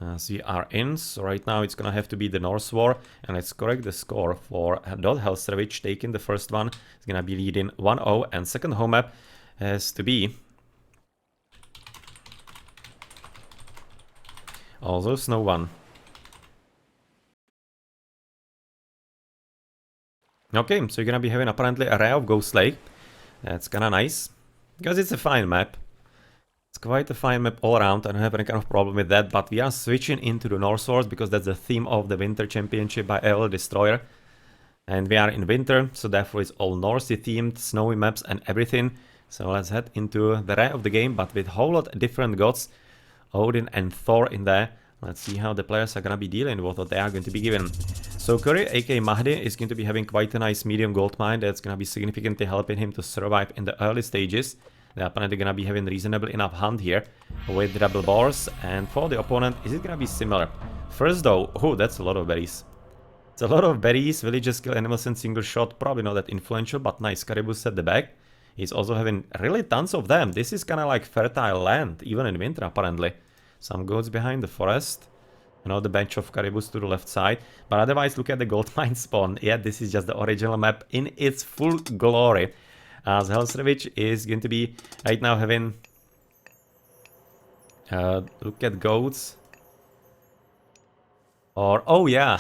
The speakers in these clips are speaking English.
As we are in, so right now it's gonna have to be the Norse War, and let's correct the score for HellsRavage taking the first one. It's gonna be leading 1-0, and second home map has to be also Snow 1. Okay, so you're gonna be having apparently a Ray of Ghost Lake. That's kinda nice, because it's a fine map. It's quite a fine map all around. I don't have any kind of problem with that, but we are switching into the North Wars because that's the theme of the Winter Championship by AL Destroyer. And we are in winter, so therefore it's all Norse themed, snowy maps and everything. So let's head into the Ray of the game, but with a whole lot of different gods, Odin and Thor in there. Let's see how the players are gonna be dealing with what they are going to be given. So Curry, aka Mahdi, is going to be having quite a nice medium gold mine that's gonna be significantly helping him to survive in the early stages. They're apparently gonna be having reasonable enough hunt here with double bars, and for the opponent, is it gonna be similar? First though, oh, that's a lot of berries. It's a lot of berries, villages kill animals in single shot, probably not that influential, but nice. Caribous at the back. He's also having really tons of them. This is kinda like fertile land, even in winter apparently. Some goats behind the forest. Another bench of caribous to the left side. But otherwise, look at the gold mine spawn. Yeah, this is just the original map in its full glory. As HellsRavage is going to be right now having... look at goats. Or, oh yeah.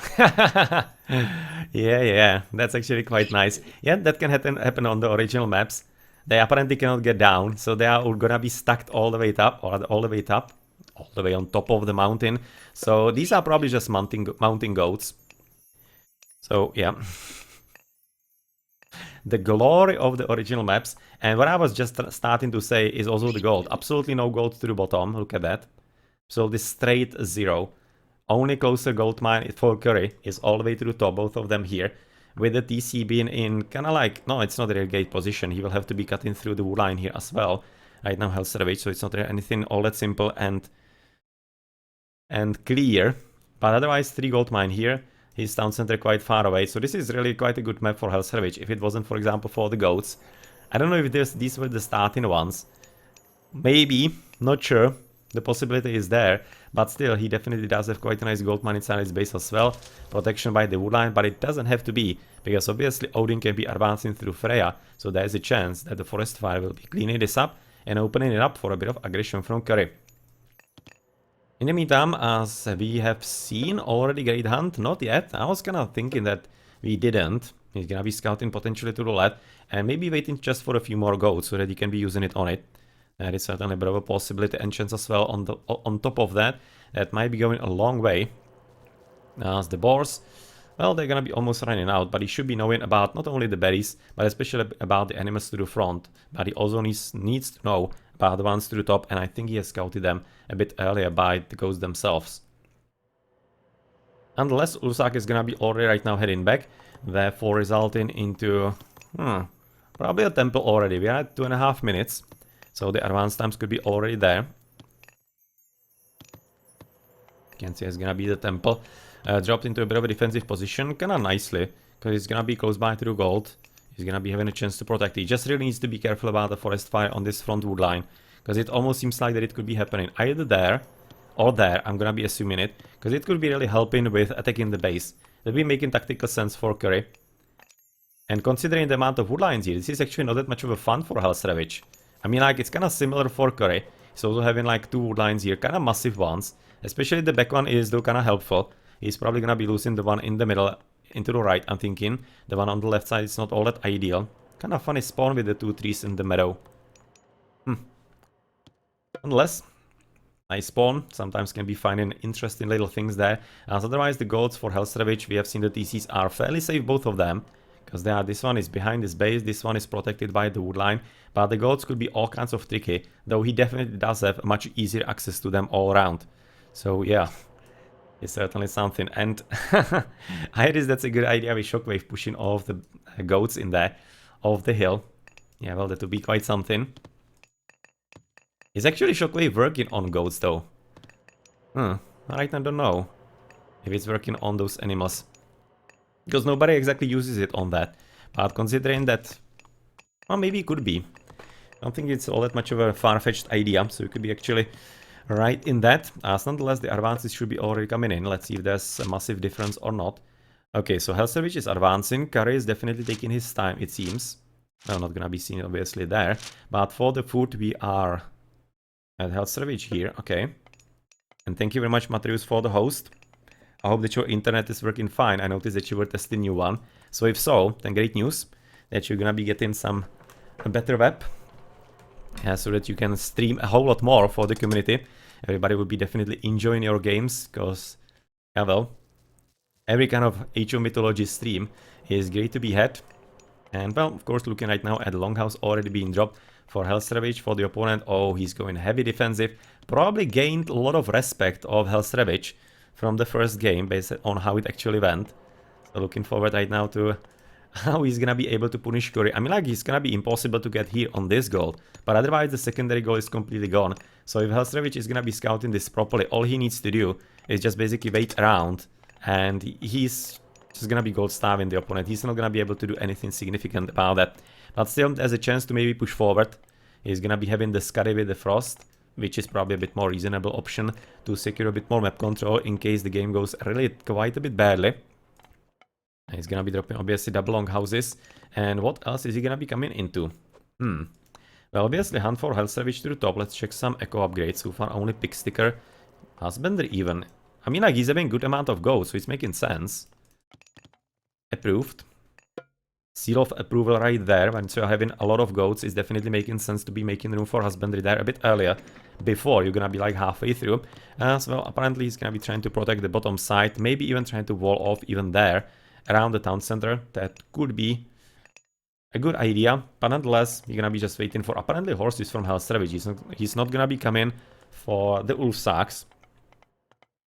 yeah, that's actually quite nice. Yeah, that can happen on the original maps. They apparently cannot get down, so they are all gonna be stacked all the way up, or all the way up. All the way on top of the mountain. So these are probably just mountain goats. So yeah. The glory of the original maps. And what I was just starting to say is also the gold. Absolutely no gold to the bottom. Look at that. So this straight 0. Only closer gold mine for Curry is all the way to the top. Both of them here. With the TC being in kind of like... No, it's not a real gate position. He will have to be cutting through the wood line here as well. Right now HellsRavage. So it's not anything all that simple and clear. But otherwise 3 gold mine here. His town center quite far away, so this is really quite a good map for HellsRavage. If it wasn't, for example, for the goats. I don't know if these were the starting ones. Maybe, not sure. The possibility is there, but still, he definitely does have quite a nice gold mine inside his base as well. Protection by the woodline, but it doesn't have to be, because obviously Odin can be advancing through Freya, so there's a chance that the forest fire will be cleaning this up and opening it up for a bit of aggression from Curry. In the meantime, as we have seen already Great Hunt, not yet. I was kind of thinking that we didn't. He's gonna be scouting potentially to the left and maybe waiting just for a few more goats so that he can be using it on it. That is certainly a bit of a possibility. Enchants as well on top of that. That might be going a long way. As the boars, well, they're gonna be almost running out, but he should be knowing about not only the berries, but especially about the animals to the front. But he also needs to know about the ones to the top, and I think he has scouted them a bit earlier by the ghosts themselves. Unless Ulsak is gonna be already right now heading back, therefore resulting into probably a temple already. We are at 2.5 minutes, so the advance times could be already there. You can see it's gonna be the temple. Dropped into a bit of a defensive position, kinda nicely, because it's gonna be close by to the gold. He's gonna be having a chance to protect. He just really needs to be careful about the forest fire on this front wood line, because it almost seems like that it could be happening either there or there. I'm gonna be assuming it, because it could be really helping with attacking the base. That will be making tactical sense for Curry. And considering the amount of wood lines here, this is actually not that much of a fun for HellsRavage. I mean, like, it's kind of similar for Curry. He's also having like 2 wood lines here, kind of massive ones. Especially the back one is though kind of helpful. He's probably gonna be losing the one in the middle, into the right, I'm thinking. The one on the left side is not all that ideal. Kind of funny spawn with the 2 trees in the meadow. Nonetheless, nice spawn. Sometimes can be finding interesting little things there. As otherwise, the goals for HellsRavage, we have seen the TCs are fairly safe, both of them. Because this one is behind this base, this one is protected by the wood line. But the goats could be all kinds of tricky, though he definitely does have much easier access to them all around. So yeah, it's certainly something. And Iris, that's a good idea with Shockwave pushing all of the goats in there, off the hill. Yeah, well, that would be quite something. Is actually Shockwave working on goats though? Right, I don't know if it's working on those animals. Because nobody exactly uses it on that. But considering that, well, maybe it could be. I don't think it's all that much of a far-fetched idea, so it could be actually right in that. Nonetheless, the advances should be already coming in. Let's see if there's a massive difference or not. Okay, so HellsRavage is advancing. Curry is definitely taking his time, it seems. Well, not gonna be seen obviously there. But for the food, we are at HellsRavage here. Okay. And thank you very much, Matreus, for the host. I hope that your internet is working fine. I noticed that you were testing new one. So if so, then great news that you're gonna be getting some better web. So that you can stream a whole lot more for the community. Everybody will be definitely enjoying your games, because, yeah, well, every kind of HO Mythology stream is great to be had. And, well, of course, looking right now at Longhouse already being dropped for HellsRavage for the opponent. Oh, he's going heavy defensive. Probably gained a lot of respect of HellsRavage from the first game based on how it actually went. So looking forward right now to how he's gonna be able to punish Curry. I mean, like, it's gonna be impossible to get here on this goal, but otherwise the secondary goal is completely gone. So if HellsRavage is gonna be scouting this properly, all he needs to do is just basically wait around, and he's just gonna be gold starving the opponent. He's not gonna be able to do anything significant about that. But still, there's a chance to maybe push forward. He's gonna be having the Scuddy with the Frost, which is probably a bit more reasonable option to secure a bit more map control in case the game goes really quite a bit badly. He's gonna be dropping obviously double long houses. And what else is he gonna be coming into? Well, obviously hunt for HellsRavage to the top. Let's check some echo upgrades. So far only Pick Sticker. Husbandry even. I mean, like, he's having good amount of gold, so it's making sense. Approved. Seal of approval right there. Once you're having a lot of goats, it's definitely making sense to be making room for husbandry there a bit earlier, before you're gonna be like halfway through. So well, apparently he's gonna be trying to protect the bottom side, maybe even trying to wall off even there around the town center. That could be a good idea, but nonetheless, you're gonna be just waiting for apparently horses from HellsRavage. He's not gonna be coming for the Ulf Sacks,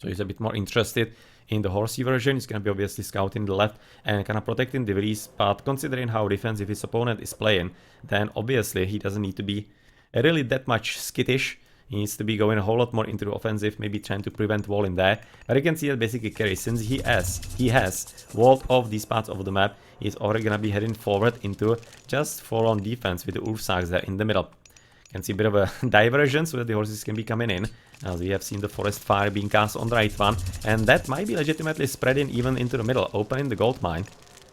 so he's a bit more interested in the horsey version. He's gonna be obviously scouting the left and kind of protecting the breeze, but considering how defensive his opponent is playing, then obviously he doesn't need to be really that much skittish. He needs to be going a whole lot more into the offensive, maybe trying to prevent walling there. But you can see that basically Kerry, since he has walled off these parts of the map, he's already gonna be heading forward into just full-on defense with the Ursags there in the middle. You can see a bit of a diversion so that the horses can be coming in, as we have seen the forest fire being cast on the right one, and that might be legitimately spreading even into the middle, opening the gold mine.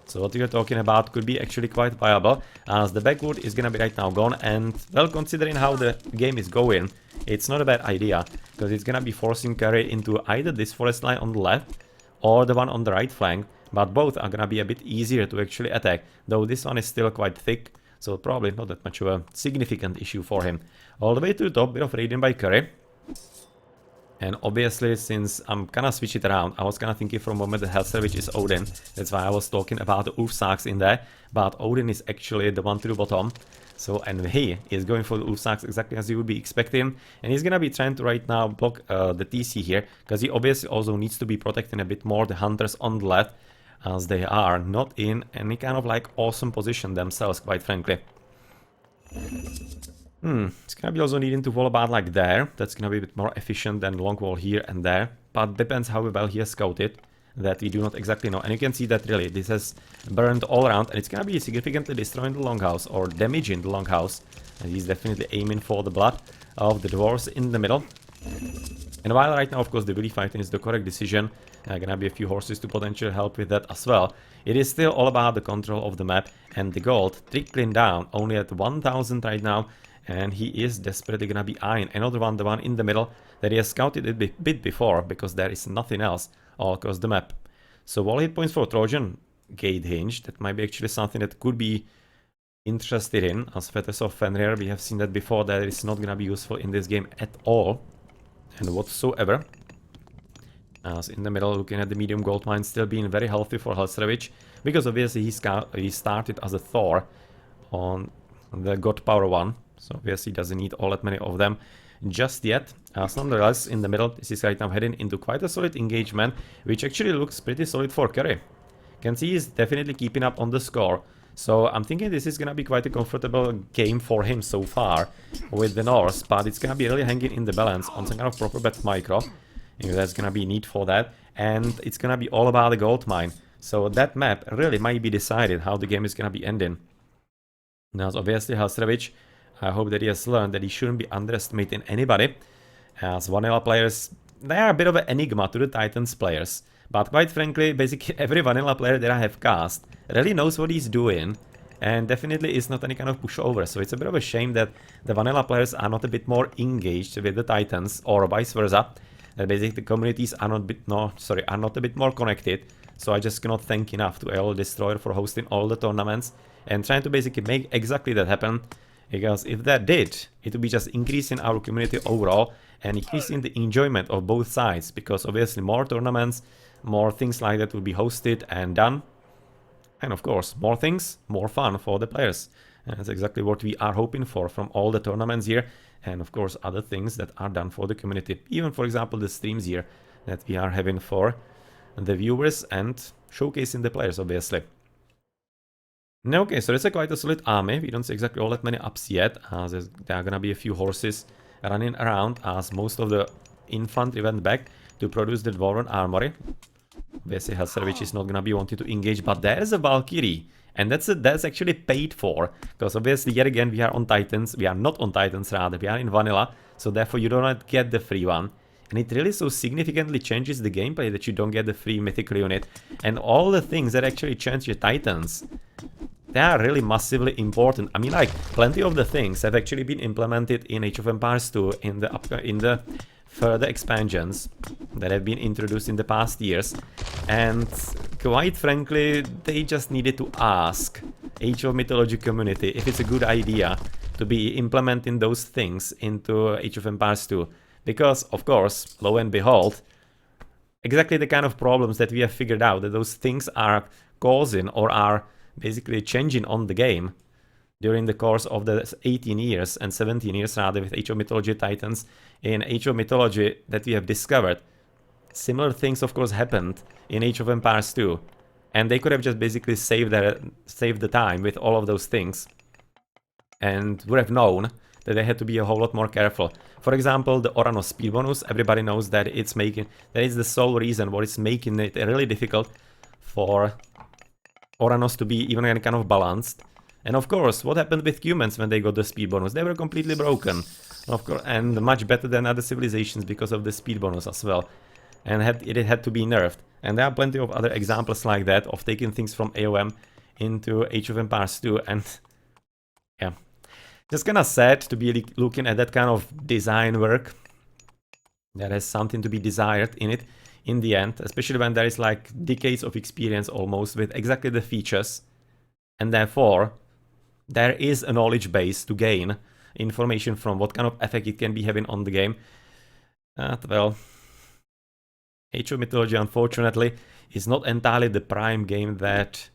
So what we are talking about could be actually quite viable, as the backwood is gonna be right now gone, and, well, considering how the game is going, it's not a bad idea, because it's gonna be forcing Curry into either this forest line on the left, or the one on the right flank, but both are gonna be a bit easier to actually attack, though this one is still quite thick, so probably not that much of a significant issue for him. All the way to the top, bit of raiding by Curry. And obviously, since I'm gonna switch it around, I was kinda thinking for a moment that HellsRavage is Odin. That's why I was talking about the Ursags in there. But Odin is actually the one to the bottom. So, and he is going for the Ursags exactly as you would be expecting. And he's gonna be trying to right now block the TC here, because he obviously also needs to be protecting a bit more the hunters on the left, as they are not in any kind of like awesome position themselves, quite frankly. It's gonna be also needing to wall about like there. That's gonna be a bit more efficient than long wall here and there. But depends how well he has scouted. That we do not exactly know. And you can see that really this has burned all around. And it's gonna be significantly destroying the longhouse or damaging the longhouse. And he's definitely aiming for the blood of the dwarves in the middle. And while right now, of course, the willy fighting is the correct decision, gonna be a few horses to potentially help with that as well. It is still all about the control of the map and the gold trickling down only at 1000 right now. And he is desperately gonna be eyeing another one, the one in the middle, that he has scouted a bit before, because there is nothing else all across the map. So all hit points for Trojan Gate Hinge, that might be actually something that could be interested in. As Fetters of Fenrir, we have seen that before, that it's not gonna be useful in this game at all, and whatsoever. As in the middle, looking at the medium gold mine, still being very healthy for HellsRavage, because obviously he started as a Thor on the God Power 1. So obviously he doesn't need all that many of them just yet. Nonetheless, in the middle, this is right now heading into quite a solid engagement, which actually looks pretty solid for Curry. Can see he's definitely keeping up on the score. So I'm thinking this is gonna be quite a comfortable game for him so far with the Norse, but it's gonna be really hanging in the balance on some kind of proper bet micro. You know, there's gonna be need for that, and it's gonna be all about the gold mine. So that map really might be decided how the game is gonna be ending. Now, obviously HellsRavage, I hope that he has learned that he shouldn't be underestimating anybody. As vanilla players, they are a bit of an enigma to the Titans players. But quite frankly, basically every vanilla player that I have cast really knows what he's doing. And definitely is not any kind of pushover. So it's a bit of a shame that the vanilla players are not a bit more engaged with the Titans, or vice versa. That basically the communities are not a bit more connected. So I just cannot thank enough to AL Destroyer for hosting all the tournaments and trying to basically make exactly that happen. Because if that did, it would be just increasing our community overall and increasing the enjoyment of both sides. Because obviously more tournaments, more things like that will be hosted and done. And of course, more things, more fun for the players. And that's exactly what we are hoping for from all the tournaments here. And of course, other things that are done for the community. Even, for example, the streams here that we are having for the viewers and showcasing the players, obviously. Okay, so that's quite a solid army. We don't see exactly all that many ups yet, as there are gonna be a few horses running around, as most of the infantry went back to produce the Dwarven Armory. Obviously, HellsRavage is not gonna be wanting to engage, but there's a Valkyrie, and that's actually paid for, because obviously, yet again, we are on Titans. We are not on Titans, rather, we are in Vanilla, so therefore you do not get the free one. And it really so significantly changes the gameplay that you don't get the free mythical unit. And all the things that actually change your Titans, they are really massively important. I mean, like, plenty of the things have actually been implemented in Age of Empires 2 in the further expansions that have been introduced in the past years. And quite frankly, they just needed to ask Age of Mythology community if it's a good idea to be implementing those things into Age of Empires 2. Because, of course, lo and behold, exactly the kind of problems that we have figured out that those things are causing or are basically changing on the game during the course of the 18 years and 17 years rather with Age of Mythology Titans in Age of Mythology that we have discovered. Similar things, of course, happened in Age of Empires 2. And they could have just basically saved the time with all of those things. And would have known that they had to be a whole lot more careful. For example, the Oranos speed bonus, everybody knows that it's the sole reason what is making it really difficult for Oranos to be even kind of balanced. And of course, what happened with humans when they got the speed bonus? They were completely broken, of course, and much better than other civilizations because of the speed bonus as well. And it had to be nerfed. And there are plenty of other examples like that of taking things from AOM into Age of Empires 2, and yeah. Just kinda sad to be looking at that kind of design work that has something to be desired in it in the end, especially when there is like decades of experience almost with exactly the features, and therefore there is a knowledge base to gain information from what kind of effect it can be having on the game. Well, Age of Mythology, unfortunately, is not entirely the prime game that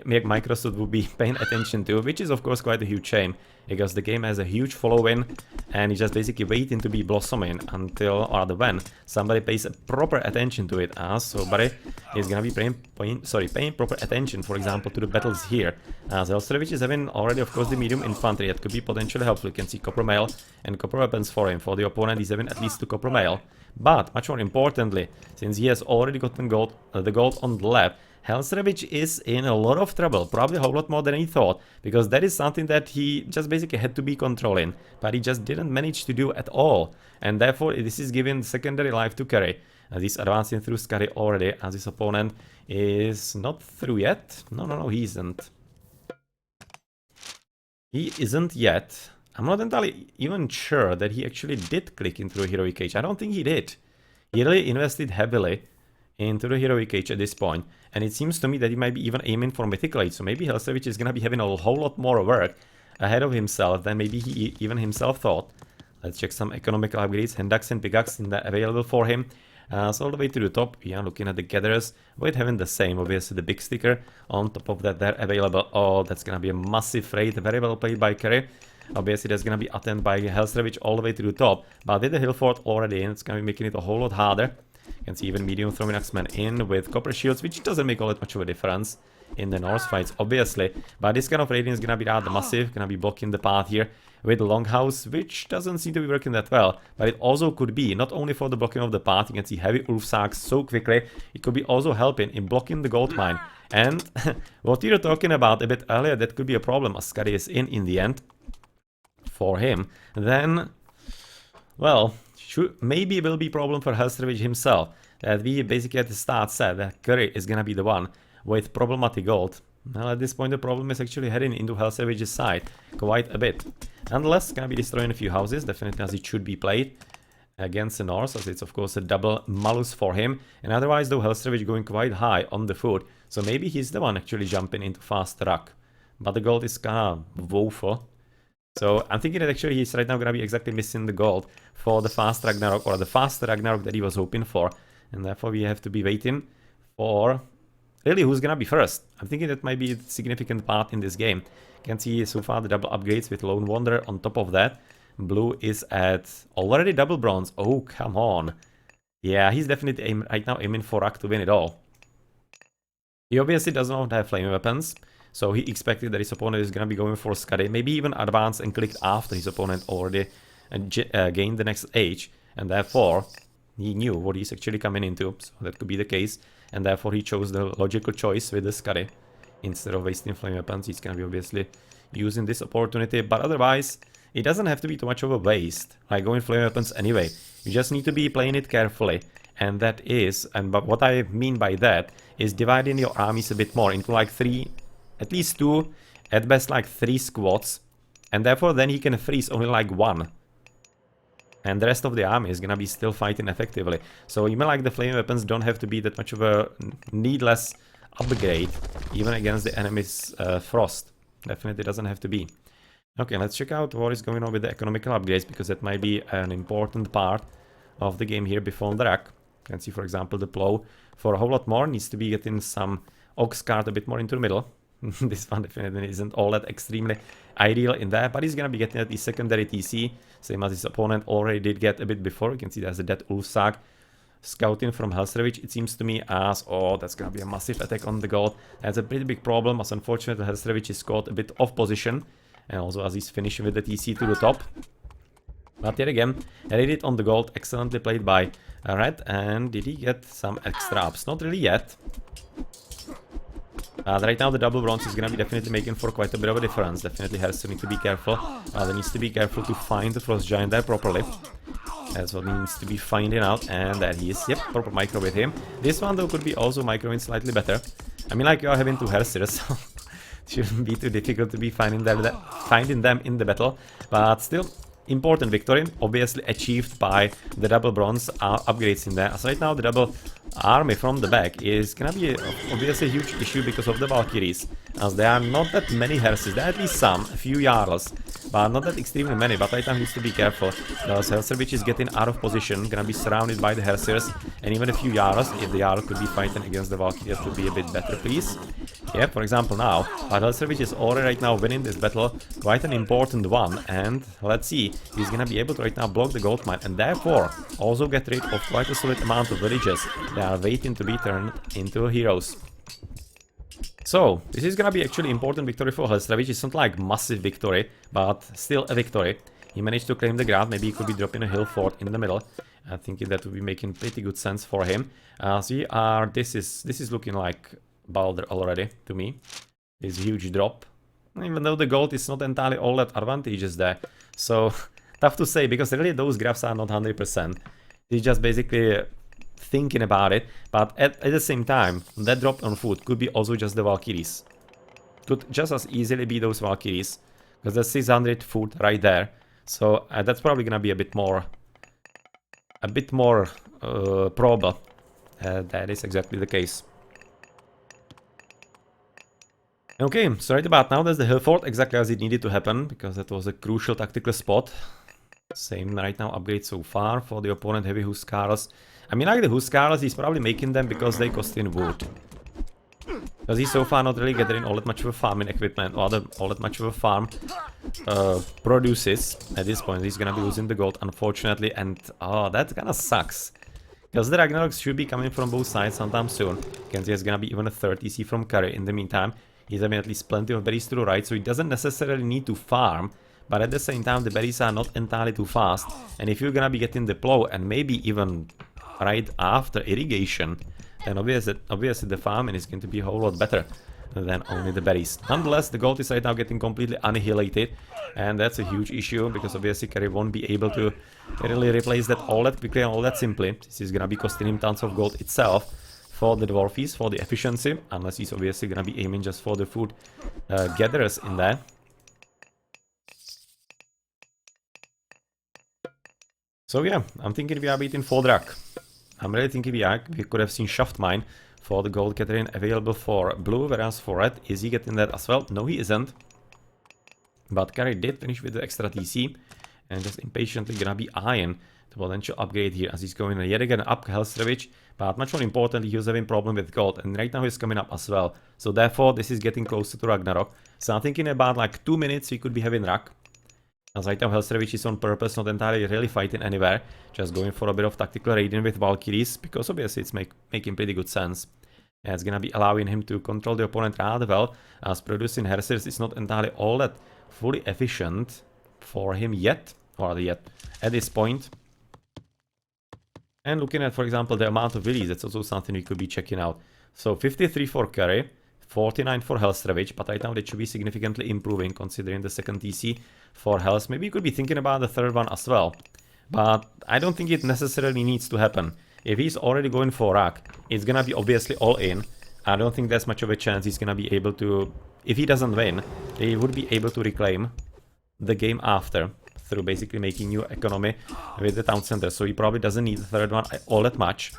Microsoft would be paying attention to, which is of course quite a huge shame, because the game has a huge following and it's just basically waiting to be blossoming until, or when, somebody pays proper attention to it, as somebody is gonna be paying proper attention, for example, to the battles here, as HellsRavage is having already, of course, the medium infantry that could be potentially helpful. You can see copper mail and copper weapons for him. For the opponent, he's having at least 2 copper mail, but much more importantly, since he has already gotten gold, the gold on the left, HellsRavage is in a lot of trouble, probably a whole lot more than he thought, because that is something that he just basically had to be controlling, but he just didn't manage to do at all, and therefore this is giving secondary life to carry. He's advancing through Scary already, as his opponent is not through yet. No, he isn't. He isn't yet. I'm not entirely even sure that he actually did click into a Heroic Age. I don't think he did. He really invested heavily into the Heroic Age at this point, and it seems to me that he might be even aiming for Mythical Age, so maybe HellsRavage is gonna be having a whole lot more work ahead of himself than maybe he even himself thought. Let's check some economical upgrades, Hendaks and Pickaxe available for him. So all the way to the top, we are looking at the Gatherers, with having the same, obviously the big sticker on top of that they're available. Oh, that's gonna be a massive raid, very well played by Kerry. Obviously that's gonna be attended by HellsRavage all the way to the top, but with the hill fort already in, it's gonna be making it a whole lot harder. You can see even medium throwing axemen in with copper shields, which doesn't make all that much of a difference in the Norse fights, obviously. But this kind of raiding is gonna be rather massive, gonna be blocking the path here with the Longhouse, which doesn't seem to be working that well. But it also could be, not only for the blocking of the path, you can see heavy Ulfsarks so quickly, it could be also helping in blocking the gold mine. And what we were talking about a bit earlier, that could be a problem as Skadi is in the end for him. Then, well, maybe will be a problem for HellsRavage himself. That we basically at the start said that Curry is gonna be the one with problematic gold. Well, at this point the problem is actually heading into HellsRavage's side quite a bit. Nonetheless, gonna be destroying a few houses, definitely as it should be played against the North, as it's of course a double malus for him. And otherwise though, HellsRavage going quite high on the food, so maybe he's the one actually jumping into fast ruck. But the gold is kinda woeful. So I'm thinking that actually he's right now gonna be exactly missing the gold for the fast Ragnarok, or the fast Ragnarok that he was hoping for. And therefore we have to be waiting for really who's gonna be first. I'm thinking that might be a significant part in this game. Can see so far the double upgrades with Lone Wanderer on top of that. Blue is at already double bronze. Oh, come on. Yeah, he's definitely right now aiming for Rack to win it all. He obviously does not have flame weapons, so he expected that his opponent is gonna be going for Skadi, maybe even advance and click after his opponent already gained the next age, and therefore he knew what he's actually coming into, so that could be the case, and therefore he chose the logical choice with the Skadi. Instead of wasting flame weapons, he's gonna be obviously using this opportunity, but otherwise, it doesn't have to be too much of a waste, like going flame weapons anyway. You just need to be playing it carefully, and that is, but what I mean by that is dividing your armies a bit more into like 3, at least 2, at best like 3 squads, and therefore then he can freeze only like 1. And the rest of the army is gonna be still fighting effectively. So even like the flame weapons don't have to be that much of a needless upgrade, even against the enemy's frost. Definitely doesn't have to be. Okay, let's check out what is going on with the economical upgrades, because that might be an important part of the game here before the rack. You can see, for example, the plow for a whole lot more needs to be getting some ox cart a bit more into the middle. This one definitely isn't all that extremely ideal in there, but he's gonna be getting at the secondary TC, same as his opponent already did get a bit before. You can see there's a dead Ulfsag scouting from HellsRavage, it seems to me, as, oh, that's gonna be a massive attack on the gold. That's a pretty big problem, as unfortunately HellsRavage is caught a bit off position, and also as he's finishing with the TC to the top. But yet again, read it on the gold, excellently played by Red, and did he get some extra ups? Not really yet. Right now the double bronze is gonna be definitely making for quite a bit of a difference. Definitely has to need to be careful. There needs to be careful to find the Frost Giant there properly. That's what he needs to be finding out, and there he is. Yep, proper micro with him. This one though could be also microing slightly better. I mean, like, you are having 2 Hellseers, so it shouldn't be too difficult to be finding them in the battle. But still, important victory, obviously achieved by the double bronze upgrades in there. As right now the double army from the back is gonna be obviously a huge issue because of the Valkyries, as there are not that many Herses. There are at least some, a few Jarls, but not that extremely many. But right now needs to be careful, because HellsRavage is getting out of position, gonna be surrounded by the Hersiers, and even a few Jarls. If the Jarl could be fighting against the Valkyries, that would be a bit better, please. Yeah, for example now, but HellsRavage is already right now winning this battle, quite an important one, and let's see, he's gonna be able to right now block the gold mine, and therefore also get rid of quite a solid amount of villagers that are waiting to be turned into heroes. So, this is gonna be actually important victory for HellsRavage. It's not like massive victory, but still a victory. He managed to claim the ground. Maybe he could be dropping a hill fort in the middle. I think that would be making pretty good sense for him. This is looking like Balder already to me. This huge drop, even though the gold is not entirely all that advantageous there. So tough to say, because really those graphs are not 100%. He's just basically thinking about it, but at the same time, that drop on food could be also just the Valkyries. Could just as easily be those Valkyries, because there's 600 food right there. So that's probably gonna be a bit more probable. That is exactly the case. Okay, so right about now there's the hill fort, exactly as it needed to happen, because that was a crucial tactical spot. Same right now upgrade so far for the opponent, heavy Huskarls. I mean, like the Huskarls, he's probably making them because they cost in wood. Because he's so far not really getting all that much of a farming equipment, or all that much of a farm produces. At this point, he's gonna be losing the gold, unfortunately, and oh, that kinda sucks. Because the Ragnaroks should be coming from both sides sometime soon. You can see there's gonna be even a 30 TC from Curry in the meantime. He's having at least plenty of berries to the right, so he doesn't necessarily need to farm. But at the same time, the berries are not entirely too fast. And if you're gonna be getting the plow, and maybe even right after irrigation, then obviously the farming is going to be a whole lot better than only the berries. Nonetheless, the gold is right now getting completely annihilated And that's a huge issue, because obviously Curry won't be able to really replace that all that quickly and all that simply. This is gonna be costing him tons of gold itself for the dwarfies, for the efficiency, unless he's obviously gonna be aiming just for the food gatherers in there. So yeah, I'm thinking we are beating 4 Drak. I'm really thinking we could have seen Shaft Mine for the gold gathering available for blue, whereas for red, is he getting that as well? No, he isn't. But Curry did finish with the extra TC, and just impatiently gonna be eyeing the potential upgrade here as he's going yet again up HellsRavage. But much more importantly, he was having problem with gold, and right now he's coming up as well. So therefore, this is getting closer to Ragnarok. So I'm thinking about like 2 minutes we could be having Rak. As right now HellsRavage is on purpose, not entirely really fighting anywhere, just going for a bit of tactical raiding with Valkyries, because obviously it's making pretty good sense. And it's gonna be allowing him to control the opponent rather well, as producing Hersers is not entirely all that fully efficient for him yet, or yet at this point. And looking at, for example, the amount of release, that's also something we could be checking out. So 53 for Curry, 49 for HellsRavage, but right now that should be significantly improving considering the second TC for Hells. Maybe you could be thinking about the third one as well, but I don't think it necessarily needs to happen. If he's already going for Rak, it's gonna be obviously all in. I don't think there's much of a chance he's gonna be able to, if he doesn't win, he would be able to reclaim the game after, through basically making new economy with the town center. So he probably doesn't need the third one all that much,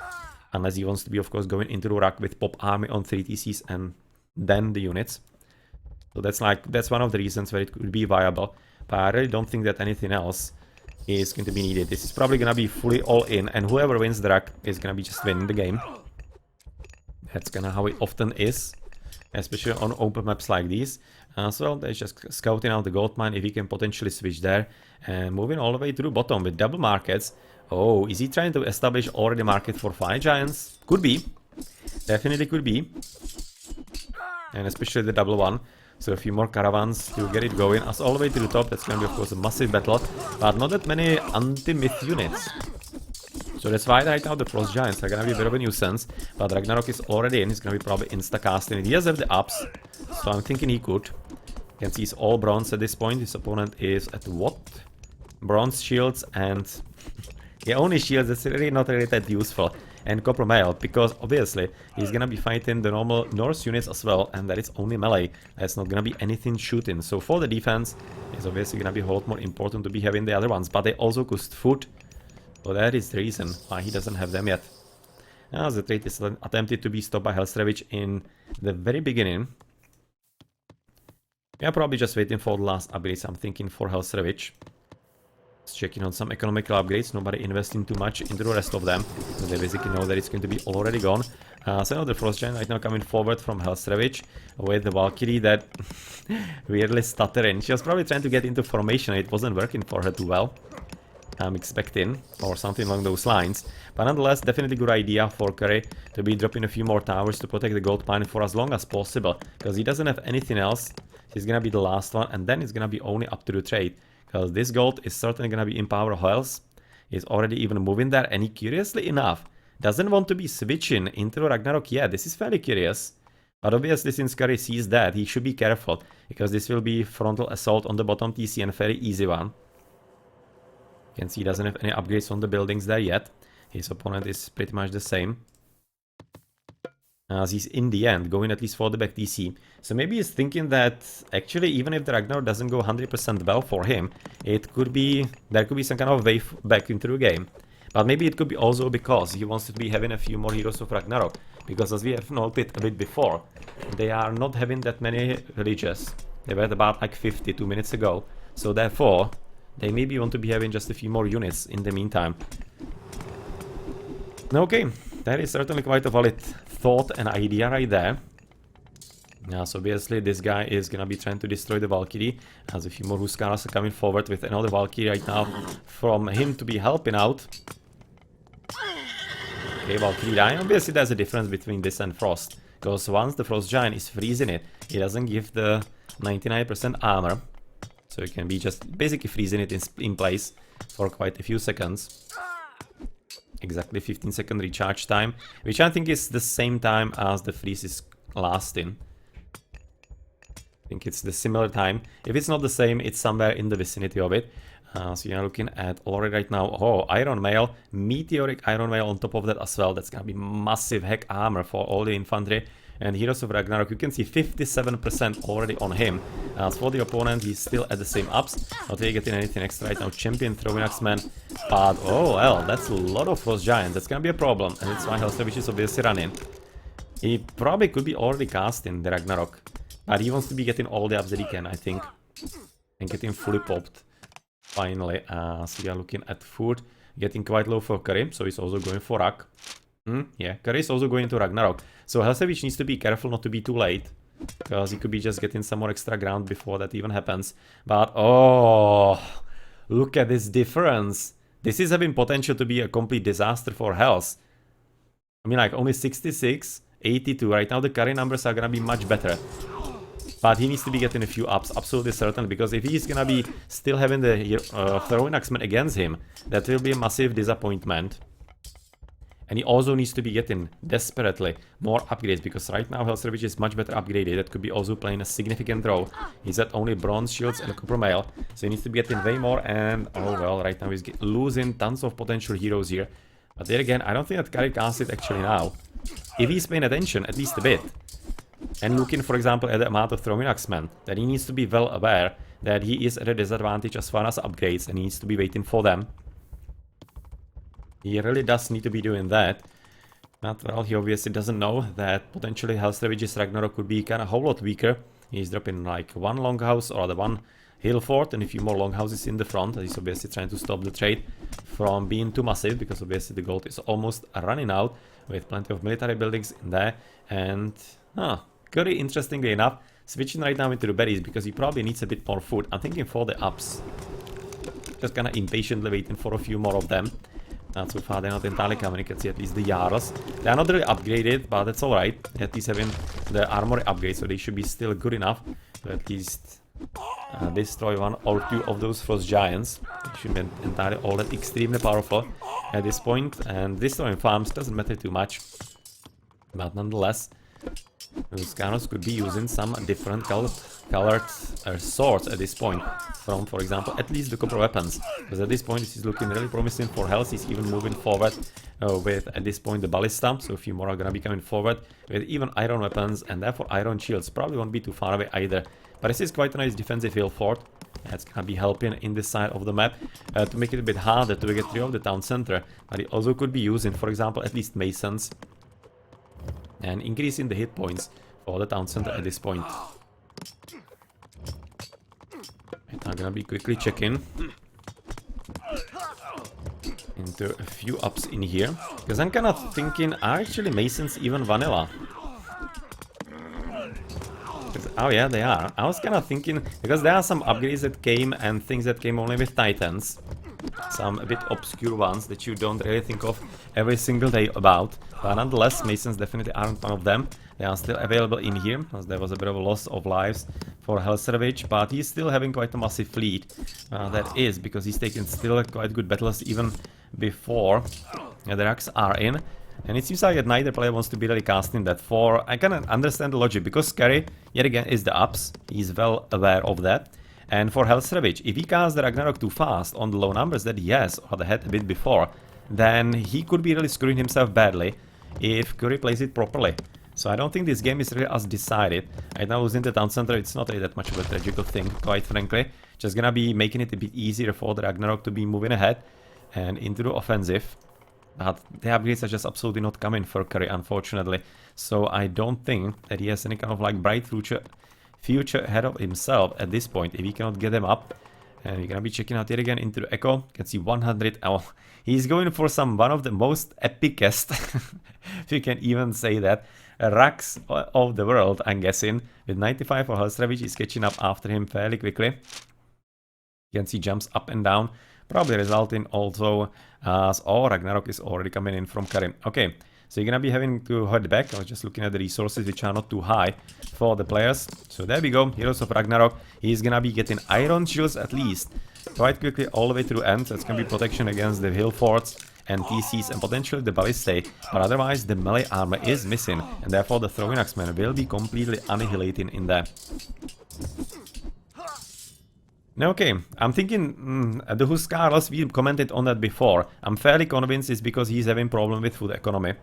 unless he wants to be, of course, going into the Rak with Pop Army on 3 TCs and then the units. So that's one of the reasons where it could be viable, but I really don't think that anything else is going to be needed. This is probably gonna be fully all in, and whoever wins the Rak is gonna be just winning the game. That's kinda how it often is, especially on open maps like these. So they're just scouting out the gold mine, if he can potentially switch there, and moving all the way to the bottom with double markets. Oh, is he trying to establish already market for Fire Giants? Could be. Definitely could be. And especially the double one. So a few more caravans to get it going. As all the way to the top, that's going to be of course a massive battle. But not that many anti-myth units. So that's why right now the Frost Giants are going to be a bit of a nuisance. But Ragnarok is already in, he's going to be probably insta-casting it. He does have the ups, so I'm thinking he could. You can see he's all bronze at this point. His opponent is at what? Bronze shields and... yeah, only shields, that's really not really that useful. And copper mail, because obviously he's gonna be fighting the normal Norse units as well, and that is only melee. That's not gonna be anything shooting. So for the defense, it's obviously gonna be a lot more important to be having the other ones, but they also cost food. So that is the reason why he doesn't have them yet. As the trade is attempted to be stopped by HellsRavage in the very beginning. We are probably just waiting for the last upgrades, I'm thinking, for HellsRavage. Checking on some economical upgrades, nobody investing too much into the rest of them. So they basically know that it's going to be already gone. So now the Frost Giant right now coming forward from HellsRavage with the Valkyrie that weirdly stuttering. She was probably trying to get into formation, it wasn't working for her too well, I'm expecting, or something along those lines. But nonetheless, definitely good idea for Curry to be dropping a few more towers to protect the gold mine for as long as possible, because he doesn't have anything else. He's gonna be the last one, and then it's gonna be only up to the trade. Because this gold is certainly going to be in power of Hells. He's already even moving there, and he, curiously enough, doesn't want to be switching into Ragnarok yet. This is fairly curious. But obviously, since Curry sees that, he should be careful, because this will be frontal assault on the bottom TC, and a very easy one. You can see he doesn't have any upgrades on the buildings there yet. His opponent is pretty much the same, as he's in the end going at least for the back TC. So maybe he's thinking that actually even if the Ragnarok doesn't go 100% well for him, it could be, there could be some kind of wave back into the game. But maybe it could be also because he wants to be having a few more heroes of Ragnarok, because as we have noted a bit before, they are not having that many villages. They were at about like 50 2 minutes ago, so therefore they maybe want to be having just a few more units in the meantime. Okay, that is certainly quite a valid thought and idea right there. Yeah, so obviously this guy is gonna be trying to destroy the Valkyrie, as a few more Huskarls are coming forward with another Valkyrie right now from him to be helping out. Okay, Valkyrie dying. Obviously there's a difference between this and Frost, because once the Frost Giant is freezing it, it doesn't give the 99% armor. So you can be just basically freezing it in place for quite a few seconds. Exactly 15-second recharge time, which I think is the same time as the freeze is lasting. think it's the similar time. If it's not the same, it's somewhere in the vicinity of it. So you're looking at already right now, oh, Iron Mail, Meteoric Iron Mail on top of that as well. That's gonna be massive heck armor for all the infantry. And Heroes of Ragnarok, you can see 57% already on him. As for the opponent, he's still at the same ups. Not really getting anything extra right now. Champion Throwing Axeman. But, oh well, that's a lot of Frost Giants. That's gonna be a problem. And that's why HellsRavage is obviously running. He probably could be already casting the Ragnarok. But he wants to be getting all the ups that he can, I think. And getting fully popped. Finally. So we are looking at food. Getting quite low for Curry. So he's also going for Rak. Yeah, Curry is also going to Ragnarok. So HellsRavage needs to be careful not to be too late. Because he could be just getting some more extra ground before that even happens. But, oh, look at this difference. This is having potential to be a complete disaster for Hells. I mean, like, only 66, 82. Right now the Curry numbers are gonna be much better. But he needs to be getting a few ups, absolutely certain. Because if he's gonna be still having the Throwing Axeman against him, that will be a massive disappointment. And he also needs to be getting desperately more upgrades, because right now HellsRavage is much better upgraded. That could be also playing a significant role. He's at only bronze shields and a copper mail, so he needs to be getting way more. And oh well, right now he's losing tons of potential heroes here. But there again, I don't think that Curry casts it actually now. If he's paying attention at least a bit, and looking for example at the amount of Throwing Axemen, then he needs to be well aware that he is at a disadvantage as far as upgrades, and he needs to be waiting for them. He really does need to be doing that. But well, he obviously doesn't know that potentially HellsRavage's Ragnarok could be kind of a whole lot weaker. He's dropping like one longhouse or the one hill fort and a few more longhouses in the front. He's obviously trying to stop the trade from being too massive, because obviously the gold is almost running out with plenty of military buildings in there. And Curry, interestingly enough, switching right now into the berries because he probably needs a bit more food. I'm thinking for the ups. Just kind of impatiently waiting for a few more of them. So far they're not entirely coming. You can see at least the Jarls. They are not really upgraded, but that's alright. At least having the armory upgrade, so they should be still good enough to at least destroy one or two of those Frost Giants. They should be entirely all that extremely powerful at this point. And destroying farms doesn't matter too much. But nonetheless, those Skanos could be using some different colored swords at this point. From, for example, at least the copper weapons. Because at this point this is looking really promising for Hells. He's even moving forward with, at this point, the ballista. So a few more are gonna be coming forward with even iron weapons, and therefore iron shields. Probably won't be too far away either. But this is quite a nice defensive hill fort. That's gonna be helping in this side of the map to make it a bit harder to get rid of the town center. But it also could be using, for example, at least masons. And increasing the hit points for the town center at this point. I'm gonna be quickly checking into a few ups in here, because I'm kind of thinking, are actually masons even vanilla? Oh yeah, they are. I was kind of thinking, because there are some upgrades that came and things that came only with titans. Some a bit obscure ones that you don't really think of every single day about. But nonetheless, masons definitely aren't one of them. They are still available in here, as there was a bit of a loss of lives for HellsRavage, but he's still having quite a massive fleet. That is, because he's taken still quite good battles even before the racks are in. And it seems like that neither player wants to be really casting that for. I can understand the logic, because Curry, yet again, is the ups. He's well aware of that. And for HellsRavage, if he casts the Ragnarok too fast on the low numbers that he has, or the had a bit before, then he could be really screwing himself badly if Curry plays it properly. So I don't think this game is really as decided. Right now losing the town center, it's not really that much of a tragical thing, quite frankly. Just gonna be making it a bit easier for the Ragnarok to be moving ahead and into the offensive. But the upgrades are just absolutely not coming for Curry, unfortunately. So I don't think that he has any kind of like bright future ahead of himself at this point, if he cannot get them up. And we're gonna be checking out yet again into the Echo. You can see 100. Oh, he's going for one of the most epicest, if you can even say that, racks of the world, I'm guessing. With 95 for HellsRavage, he's catching up after him fairly quickly. You can see jumps up and down, probably resulting also as Ragnarok is already coming in from Curry. Okay, so you're gonna be having to head back. I was just looking at the resources, which are not too high for the players. So there we go, Heroes of Ragnarok. He's gonna be getting iron shields at least quite quickly all the way through end. That's gonna be protection against the hill forts and TCs and potentially the ballistae, but otherwise the melee armor is missing, and therefore the throwing axeman will be completely annihilating in there. Okay, I'm thinking the Huskarls, we commented on that before. I'm fairly convinced it's because he's having problem with food economy.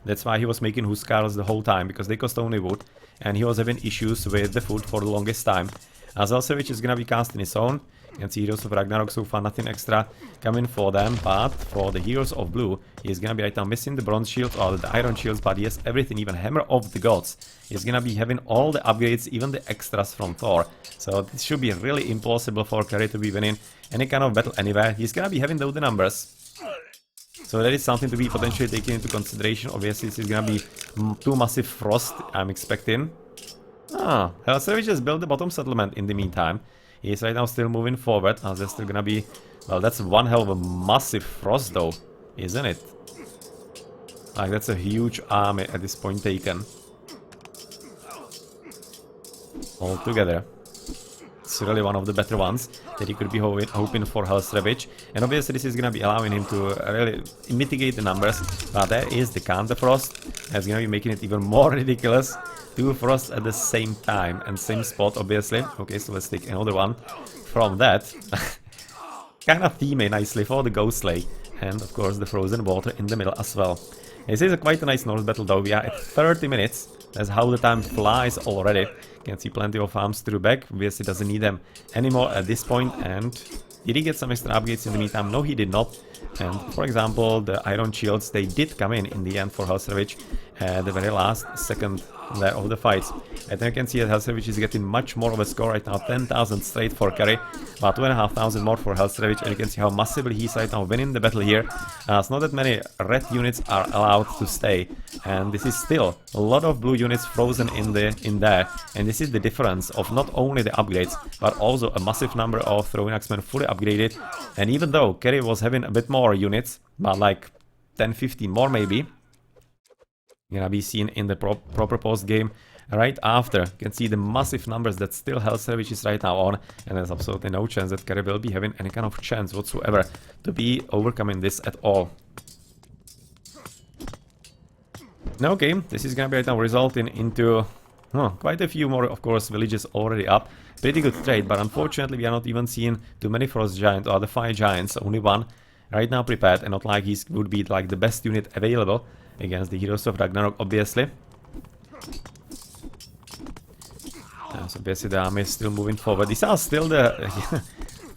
That's why he was making Huskarls the whole time, because they cost only wood, and he was having issues with the food for the longest time. As HellsRavage is gonna be cast in his own. You can see Heroes of Ragnarok so far, nothing extra coming for them, but for the Heroes of Blue, he's gonna be right now missing the bronze shield or the iron shields, but he has everything, even Hammer of the Gods. He's gonna be having all the upgrades, even the extras from Thor. So this should be really impossible for Carry to be winning any kind of battle anywhere. He's gonna be having those numbers. So that is something to be potentially taken into consideration. Obviously, this is gonna be too massive frost, I'm expecting. HellsRavage has built the bottom settlement in the meantime. He's right now still moving forward, as there's still gonna be... Well, that's one hell of a massive frost though, isn't it? Like, that's a huge army at this point taken. All together. It's really one of the better ones that he could be hoping for HellsRavage. And obviously this is gonna be allowing him to really mitigate the numbers. But there is the counter frost. That's gonna be making it even more ridiculous. Two frosts at the same time and same spot, obviously. Okay, so let's take another one from that. Kind of theming nicely for the Ghost Lake. And of course the frozen water in the middle as well. This is quite a nice Norse battle though. We are at 30 minutes. That's how the time flies already. You can see plenty of farms through back. Obviously doesn't need them anymore at this point. And did he get some extra upgrades in the meantime? No, he did not. And for example, the iron shields, they did come in the end for HellsRavage at the very last second there of the fights. And then you can see that HellsRavage is getting much more of a score right now, 10,000 straight for Carry, about 2,500 more for HellsRavage, and you can see how massively he's right now winning the battle here. It's not that many red units are allowed to stay, and this is still a lot of blue units frozen in there, and this is the difference of not only the upgrades, but also a massive number of throwing axemen fully upgraded. And even though Carry was having a bit more units, but like 10-15 more maybe, gonna be seen in the proper post game right after. You can see the massive numbers that still HellsRavage is right now on, and there's absolutely no chance that Carry will be having any kind of chance whatsoever to be overcoming this at all. Okay, this is gonna be right now resulting into quite a few more, of course, villages already up. Pretty good trade, but unfortunately we are not even seeing too many Frost Giants or the Fire Giants, only one right now prepared, and not like he would be like the best unit available against the Heroes of Ragnarok, obviously. So obviously the army is still moving forward. These are still the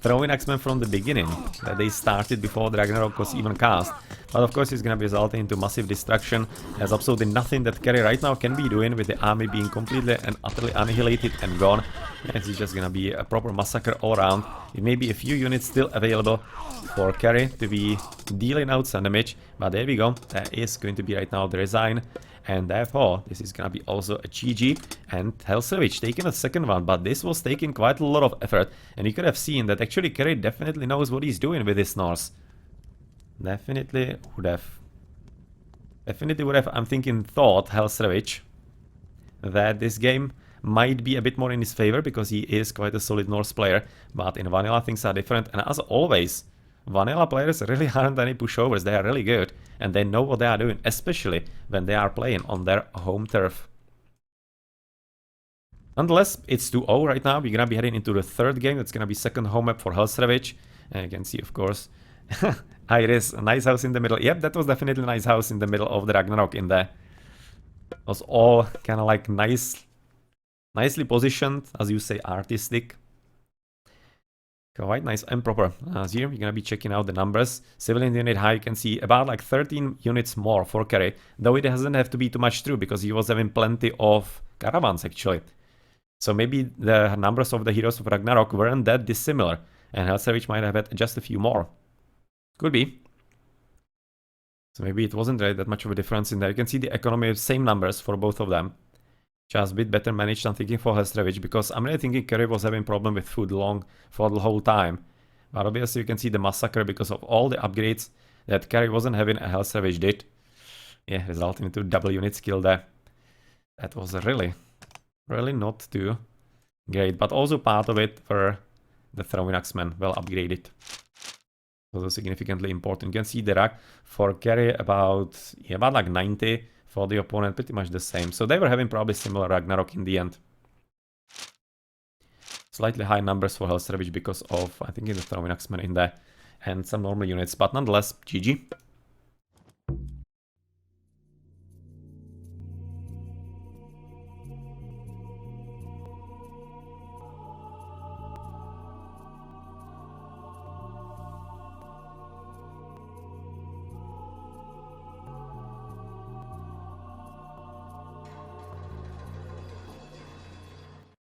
throwing axemen from the beginning that they started before the Ragnarok was even cast. But of course it's gonna be resulting into massive destruction. There's absolutely nothing that Carry right now can be doing with the army being completely and utterly annihilated and gone. It's just gonna be a proper massacre all around. It may be a few units still available for Carry to be dealing out some damage, but there we go. That is going to be right now the resign, and therefore this is gonna be also a GG. And HellsRavage taking a second one, but this was taking quite a lot of effort, and you could have seen that actually Carry definitely knows what he's doing with his Norse. Definitely would have. I'm thinking thought HellsRavage that this game might be a bit more in his favor because he is quite a solid Norse player, but in vanilla things are different, and as always, vanilla players really aren't any pushovers. They are really good, and they know what they are doing, especially when they are playing on their home turf. Nonetheless, it's 2-0 right now. We're gonna be heading into the third game. It's gonna be second home map for HellsRavage, and you can see, of course, Iris, a nice house in the middle. Yep, that was definitely a nice house in the middle of the Ragnarok in there. It was all kind of like nicely positioned, as you say, artistic. Quite nice and proper. Here we're gonna be checking out the numbers. Civilian unit high, you can see about like 13 units more for Carry, though it doesn't have to be too much true because he was having plenty of caravans actually. So maybe the numbers of the Heroes of Ragnarok weren't that dissimilar, and HellsRavage might have had just a few more. Could be. So maybe it wasn't really that much of a difference in there. You can see the economy, same numbers for both of them. Just a bit better managed, I'm thinking, for HellsRavage, because I'm really thinking Carry was having problem with food for the whole time. But obviously you can see the massacre because of all the upgrades that Carry wasn't having and HellsRavage did. Yeah, resulting into double unit skill there. That was really not too great. But also part of it were the throwing axemen well upgraded. Also significantly important. You can see the Rak for carry about like 90, for the opponent pretty much the same. So they were having probably similar Ragnarok in the end. Slightly high numbers for HellsRavage because of, I think, the throwing Axeman in there and some normal units, but nonetheless, GG.